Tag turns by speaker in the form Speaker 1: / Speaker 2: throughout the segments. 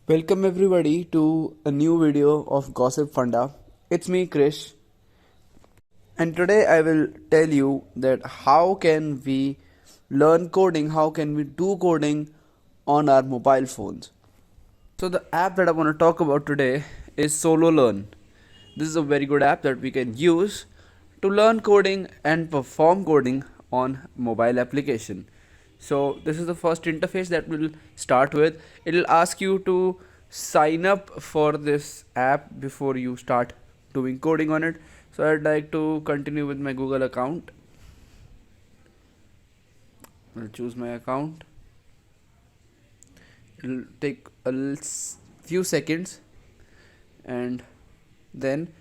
Speaker 1: Welcome everybody to a new video of Gossipfunda. It's me Krish, and today I will tell you that how can we learn coding, how can we do coding on our mobile phones. So the app that I want to talk about today is Solo Learn. This is a very good app that we can use to learn coding and perform coding on mobile application. So this is the first interface that we'll start with. It'll ask you to sign up for this app before you start doing coding on it. So I'd like to continue with my Google account. I'll choose my account. It'll take a few seconds, and then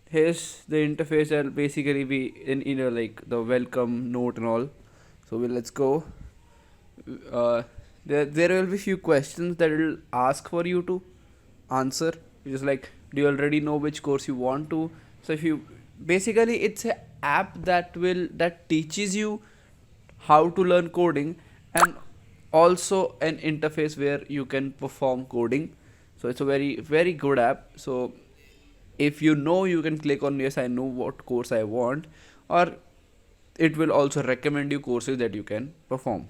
Speaker 1: here's the interface. That'll basically be in like the welcome note and all. So let's go. There will be few questions that it'll ask for you to answer, which is like, do you already know which course you want to? So if you basically, it's an app that teaches you how to learn coding, and also an interface where you can perform coding. So it's a very good app. So if you know, you can click on yes, I know what course I want, or it will also recommend you courses that you can perform.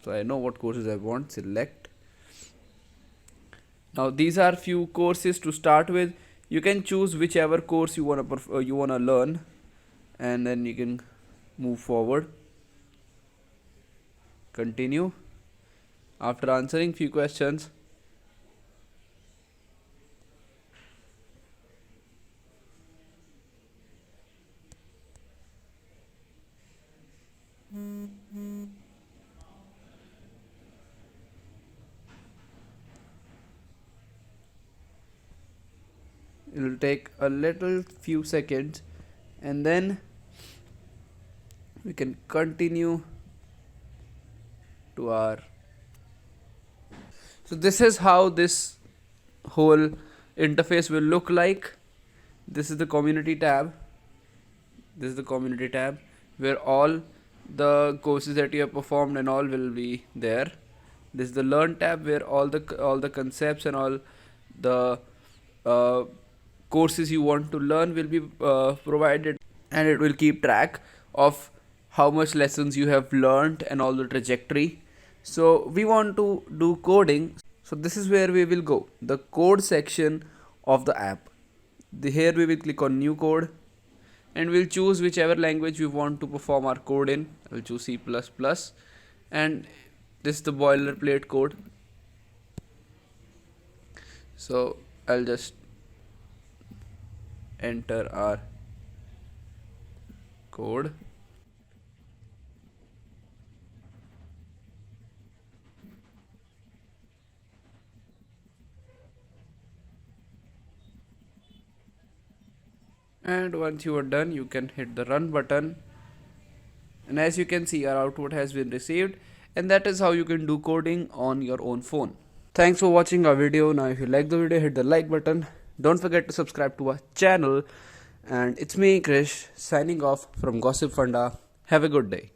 Speaker 1: So I know what courses I want, select. Now these are few courses to start with. You can choose whichever course you wanna learn, and then you can move forward. Continue. After answering few questions, it will take a little few seconds, and then we can continue to our. So this is how this whole interface will look like. This is the community tab. This is the community tab where all the courses that you have performed and all will be there. This is the learn tab where all the concepts and all the courses you want to learn will be provided, and it will keep track of how much lessons you have learned and all the trajectory. So we want to do coding, so this is where we will go, the code section of the app. Here we will click on new code, and we'll choose whichever language we want to perform our code in. I'll choose C++, and this is the boilerplate code. So I'll just enter our code. And once you are done, you can hit the run button, and as you can see, our output has been received, and that is how you can do coding on your own phone. Thanks for watching our video. Now if you like the video, hit the like button. Don't forget to subscribe to our channel, and it's me Krish signing off from Gossipfunda. Have a good day.